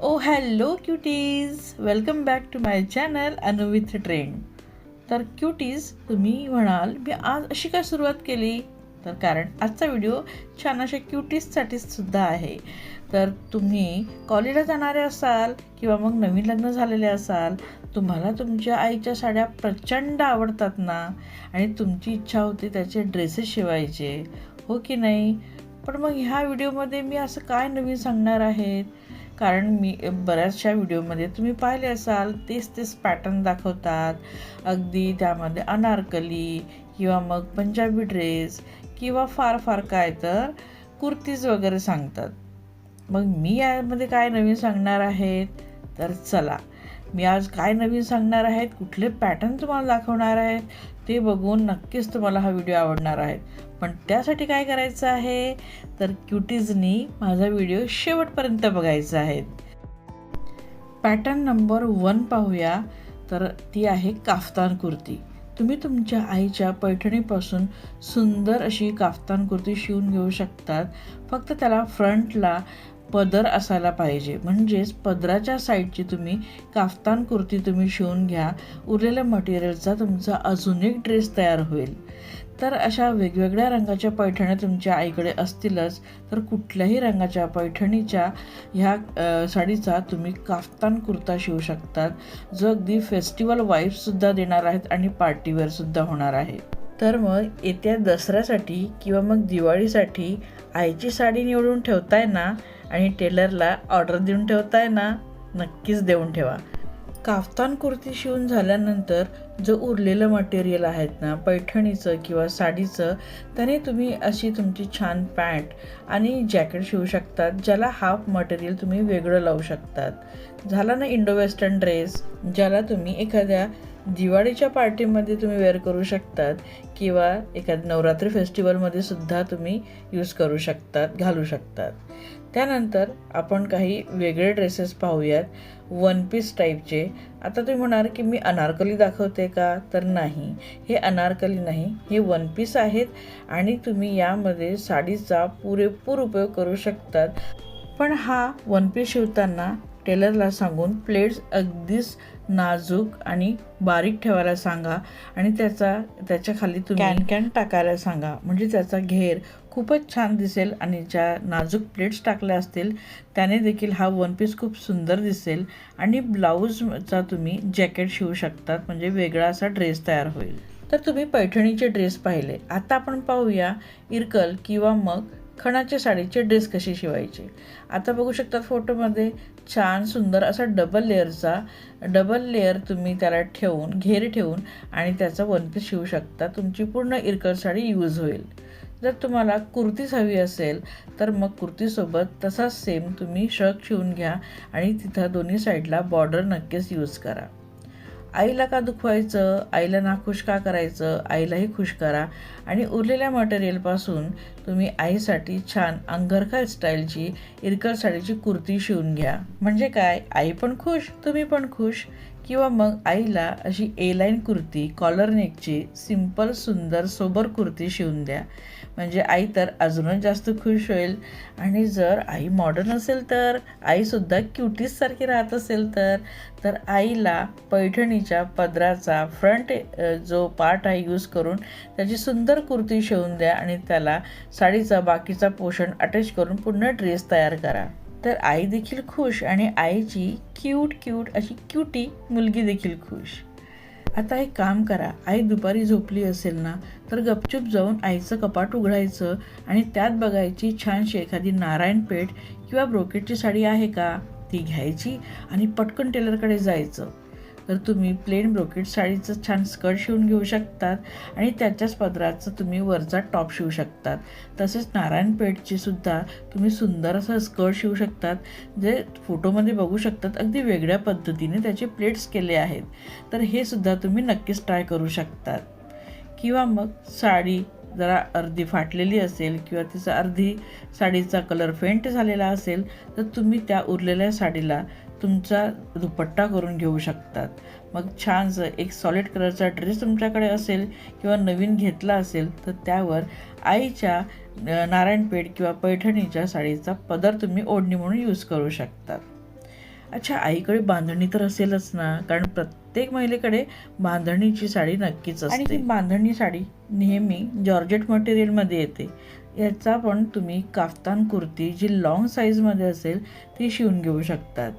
O hello cuties, welcome back to my channel Anu with trend. तर cuties, तुम्ही म्हणाल मी आज अशी काय सुरुवात केली, तर कारण आजचा व्हिडिओ छान अशा क्यूटीजसाठीच सुद्धा आहे. तर तुम्ही कॉलेजला जाणारे असाल किंवा मग नवीन लग्न झालेले असाल, तुम्हाला तुमच्या आईच्या साड्या प्रचंड आवडतात ना, आणि तुमची इच्छा होते त्याचे ड्रेसेस शिवायचे, हो की नाही? पण मग ह्या व्हिडिओमध्ये मी असं काय नवीन सांगणार आहेत, कारण मी बऱ्याचशा व्हिडिओमध्ये तुम्ही पाहिले असाल तेच पॅटर्न दाखवतात. अगदी त्यामध्ये अनारकली किंवा मग पंजाबी ड्रेस किंवा फार काय तर कुर्तीज वगैरे सांगतात. मग मी यामध्ये काय नवीन सांगणार आहेत, तर चला मी आज काय नवीन सांगणार आहेत, कुठले पॅटर्न तुम्हाला दाखवणार आहेत, ते बघून नक्कीच तुम्हाला हा व्हिडिओ आवडणार आहे. पण त्यासाठी काय करायचं आहे, तर क्यूटीजनी माझा व्हिडिओ शेवटपर्यंत बघायचा आहे. पॅटर्न नंबर 1 पाहूया. तर ती आहे काफ्तान कुर्ती. तुम्ही तुमच्या आईच्या पैठणीपासून सुंदर अशी काफ्तान कुर्ती शिवून घेऊ शकतात. फक्त त्याला फ्रंटला पदर असायला पाहिजे, म्हणजेच पदराच्या साईडची तुम्ही काफ्तान कुर्ती तुम्ही शिवून घ्या. उरलेल्या मटेरियलचा तुमचा अजून एक ड्रेस तयार होईल. तर अशा वेगवेगळ्या रंगाच्या पैठण्या तुमच्या आईकडे असतीलच, तर कुठल्याही रंगाच्या पैठणीच्या ह्या साडीचा तुम्ही काफ्तान कुर्ता शिवू शकतात, जो अगदी फेस्टिवल वाईब्ससुद्धा देणार आहेत आणि पार्टीवेअरसुद्धा होणार आहे. तर मग येत्या दसऱ्यासाठी किंवा मग दिवाळीसाठी आईची साडी निवडून ठेवताय ना, आणि टेलरला ऑर्डर देऊन ठेवताय ना, नक्कीच देऊन ठेवा. काफ्तान कुर्ती शिवून झाल्यानंतर जो उरलेलं मटेरियल आहेत ना, पैठणीचं किंवा साडीचं, त्याने तुम्ही अशी तुमची छान पॅन्ट आणि जॅकेट शिवू शकतात, ज्याला हाफ मटेरियल तुम्ही वेगळं लावू शकतात. झाला ना इंडो वेस्टर्न ड्रेस, ज्याला तुम्ही एखाद्या दिवाळीच्या पार्टीमध्ये तुम्ही वेअर करू शकतात किंवा एखाद्या नवरात्री फेस्टिवलमध्ये सुद्धा तुम्ही यूज करू शकतात, घालू शकतात. त्यानंतर आपण काही वेगळे ड्रेसेस पाहूयात, वन पीस टाईपचे. आता तुम्ही म्हणाल की मी अनारकली दाखवते का, तर नाही, हे अनारकली नाही, हे वन पीस आहेत आणि तुम्ही यामध्ये साडीचा पुरेपूर उपयोग करू शकतात. पण हा वन पीस शिवताना टेलरला सांगून प्लेट्स अगदीच नाजूक आणि बारीक ठेवायला सांगा, आणि त्याच्या खाली तुम्ही कॅन टाकायला सांगा, म्हणजे त्याचा घेर खूपच छान दिसेल. आणि ज्या नाजूक प्लेट्स टाकल्या असतील त्याने देखील हा वन पीस खूप सुंदर दिसेल. आणि ब्लाऊजचा तुम्ही जॅकेट शिवू शकतात, म्हणजे वेगळा असा ड्रेस तयार होईल. तर तुम्ही पैठणीचे ड्रेस पाहिले. आता आपण पाहूया इरकल किंवा मग खणाच्या साडीचे ड्रेस कसे शिवायचे. आता बघू शकतात फोटोमध्ये छान सुंदर असा डबल लेअर तुम्ही त्याला ठेवून, घेर ठेवून आणि त्याचा वन पीस शिवू शकता. तुमची पूर्ण इरकल साडी यूज होईल. जर तुम्हाला कुर्तीच हवी असेल तर मग कुर्तीसोबत तसाच सेम तुम्ही शर्ट शिवून घ्या आणि तिथं दोन्ही साईडला बॉर्डर नक्कीच यूज करा. आईला का दुखवायचं, आईला नाखुश का करायचं, आईलाही खुश करा. आणि उरलेल्या मटेरियलपासून तुम्ही आईसाठी छान अंगरखा स्टाईलची इरकल साडीची कुर्ती शिवून घ्या. म्हणजे काय, आई पण खुश, तुम्ही पण खुश. किंवा मग आईला अशी ए लाईन कुर्ती, कॉलर नेकची सिंपल सुंदर सोबर कुर्ती शिवून द्या, म्हणजे आई तर अजूनच जास्त खुश होईल. आणि जर आई मॉडर्न असेल, तर आईसुद्धा क्युटीजसारखी राहत असेल, तर आईला पैठणीच्या पदराचा फ्रंट जो पार्ट आहे यूज करून त्याची सुंदर कुर्ती शिवून द्या, आणि त्याला साडीचा बाकीचा पोर्शन अटॅच करून पुन्हा ड्रेस तयार करा. तर आई देखील खुश आणि आईची क्यूट अशी क्यूटी मुलगी देखील खुश. आता एक काम करा, आई दुपारी झोपली असेल ना, तर गपचूप जाऊन आईचं कपाट उघडायचं आणि त्यात बघायची छानशी एखादी नारायणपेठ किंवा ब्रोकेटची साडी आहे का, ती घ्यायची आणि पटकन टेलरकडे जायचं. तर तुम्ही प्लेन ब्रोकेट साडीचं छान स्कर्ट शिवून घेऊ शकतात आणि त्याच्याच पदराचं तुम्ही वरचा टॉप शिवू शकतात. तसेच नारायणपेठची सुद्धा तुम्ही सुंदर असं स्कर्ट शिवू शकतात, जे फोटोमध्ये बघू शकतात अगदी वेगळ्या पद्धतीने त्याचे प्लेट्स केले आहेत. तर हे सुद्धा तुम्ही नक्कीच ट्राय करू शकतात. किंवा मग साडी जरा अर्धी फाटलेली असेल किंवा तिचा अर्धी साडीचा कलर फेंट झालेला असेल, तर तुम्ही त्या उरलेल्या साडीला तुमचा दुपट्टा करून घेऊ शकतात. मग छानसं एक सॉलिड कलरचा ड्रेस तुमच्याकडे असेल किंवा नवीन घेतला असेल, तर त्यावर आईच्या नारायणपेठ किंवा पैठणीच्या साडीचा पदर तुम्ही ओढणी म्हणून यूज करू शकतात. अच्छा, आईकडे बांधणी तर असेलच ना, कारण प्रत्येक महिलेकडे बांधणीची साडी नक्कीच असते. आणि ही बांधणी साडी नेहमी जॉर्जेट मटेरियलमध्ये येते. याचा पण तुम्ही काफ्तान कुर्ती जी लॉंग साईजमध्ये असेल ती शिवून घेऊ शकतात,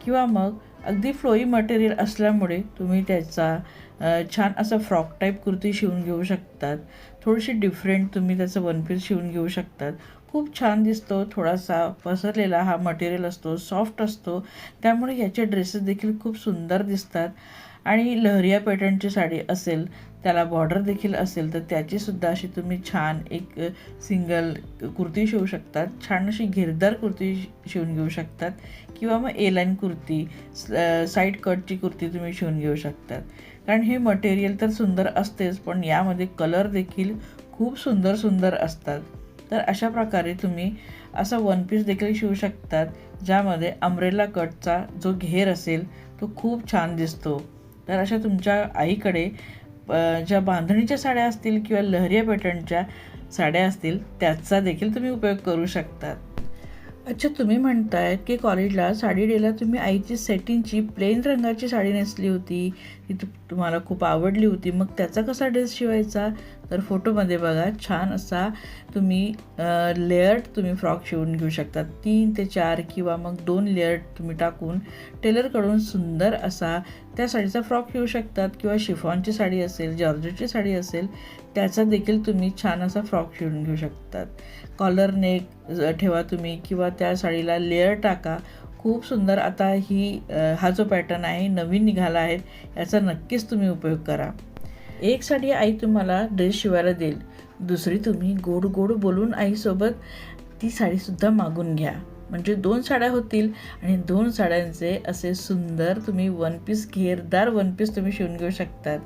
किंवा मग अगदी फ्लोई मटेरियल असल्यामुळे तुम्ही त्याचा छान असा फ्रॉक टाईप कुर्ती शिवून घेऊ शकतात. थोडीशी डिफरंट तुम्ही त्याचं वन पीस शिवून घेऊ शकतात. खूप छान दिसतो. थोडासा पसरलेला हा मटेरियल असतो, सॉफ्ट असतो, त्यामुळे याचे ड्रेसेस देखील खूप सुंदर दिसतात. आणि लहरिया पॅटर्नची साडी असेल, त्याला बॉर्डर देखील असेल, तर त्याचीसुद्धा अशी तुम्ही छान एक सिंगल कुर्ती शिवू शकतात. छान अशी घेरदार कुर्ती शिवून घेऊ शकतात, किंवा मग ए लाईन कुर्ती, साईड कटची कुर्ती तुम्ही शिवून घेऊ शकतात. कारण हे मटेरियल तर सुंदर असतेच, पण यामध्ये कलर देखील खूप सुंदर सुंदर असतात. तर अशा प्रकारे तुम्ही असा वन पीस देखील शिवू शकतात, ज्यामध्ये अम्ब्रेला कटचा जो घेर असेल तो खूप छान दिसतो. तर अशा तुमच्या आईकडे ज्या बांधणीच्या साड्या असतील किंवा लहरिया पॅटर्नच्या साड्या असतील, त्याचा देखील तुम्ही उपयोग करू शकतात. अच्छा, तुम्ही म्हणताय की कॉलेजला साडी डेला तुम्ही आईची सेटिंगची प्लेन रंगाची साडी नेसली होती, ती तुम्हाला खूप आवडली होती, मग त्याचा कसा ड्रेस शिवायचा? तर फोटोमध्ये बघा, छान असा तुम्ही लेयर्ड तुम्ही फ्रॉक शिवून घेऊ शकतात. 3 ते 4 किंवा मग 2 लेयर्ड तुम्ही टाकून टेलरकडून सुंदर असा त्या साडीचा फ्रॉक शिवू शकतात, किंवा शिफॉनची साडी असेल, जॉर्जेटची साडी असेल, त्याचा देखील तुम्ही छान असा फ्रॉक शिवून घेऊ शकतात. कॉलर नेक ठेवा तुम्ही, किंवा त्या साडीला लेअर टाका. खूप सुंदर. आता हा जो पॅटर्न आहे नवीन निघाला आहे, याचा नक्कीच तुम्ही उपयोग करा. एक साडी आई तुम्हाला ड्रेस शिवायला देईल, दुसरी तुम्ही गोड गोड बोलून आईसोबत ती साडीसुद्धा मागून घ्या. म्हणजे 2 साड्या होतील, आणि 2 साड्यांचे असे सुंदर तुम्ही वन पीस, घेरदार वन पीस तुम्ही शिवून घेऊ शकतात.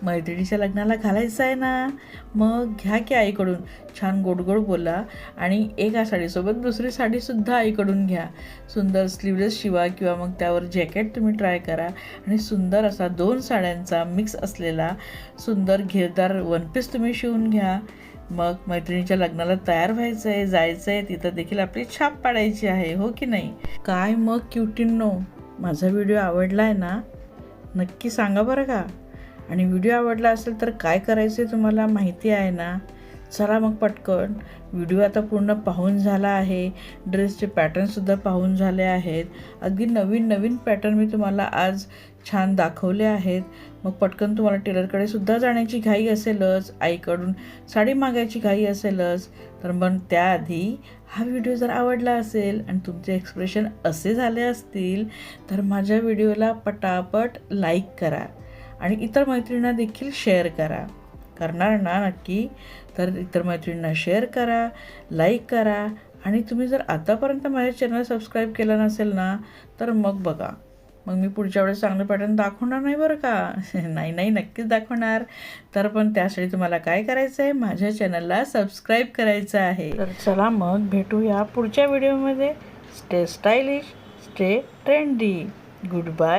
मैत्रिणीच्या लग्नाला घालायचं आहे ना, मग घ्या की आईकडून, छान गोड गोड बोला, आणि एका साडीसोबत दुसरी साडीसुद्धा आईकडून घ्या. सुंदर स्लीवलेस शिवा, किंवा मग त्यावर जॅकेट तुम्ही ट्राय करा, आणि सुंदर असा 2 साड्यांचा मिक्स असलेला सुंदर घेरदार वन पीस तुम्ही शिवून घ्या. मग मैत्रिणीच्या लग्नाला तयार व्हायचं आहे, जायचं आहे, तिथं देखील आपली छाप पाडायची आहे, हो की नाही? काय मग क्यूटींनो, माझा व्हिडिओ आवडला आहे ना? नक्की सांगा बरं का. आणि व्हिडिओ आवडला असेल तर काय करायचं आहे तुम्हाला माहिती आहे ना? चला मग पटकन, व्हिडिओ आता पूर्ण पाहून झाला आहे, ड्रेसचे पॅटर्नसुद्धा पाहून झाले आहेत, अगदी नवीन नवीन पॅटर्न मी तुम्हाला आज छान दाखवले आहेत. मग पटकन तुम्हाला टेलरकडे सुद्धा जाण्याची घाई असेलच, आईकडून साडी मागायची घाई असेलच, तर मग त्याआधी हा व्हिडिओ जर आवडला असेल आणि तुमचे एक्सप्रेशन असे झाले असतील, तर माझ्या व्हिडिओला पटापट लाईक करा, आणि इतर मैत्रिणींना देखील शेअर करा. करणार ना नक्की? तर इतर मैत्रिणींना शेअर करा, लाईक करा, आणि तुम्ही जर आतापर्यंत माझ्या चॅनल सबस्क्राईब केलं नसेल ना, तर मग बघा, मग मी पुढच्या वेळेस चांगलं पॅटर्न दाखवणार नाही बरं का. नाही, नक्कीच दाखवणार. तर पण त्यासाठी तुम्हाला काय करायचं आहे, माझ्या चॅनलला सबस्क्राईब करायचं आहे. तर चला मग भेटूया पुढच्या व्हिडिओमध्ये. Stay stylish, stay trendy. Good bye.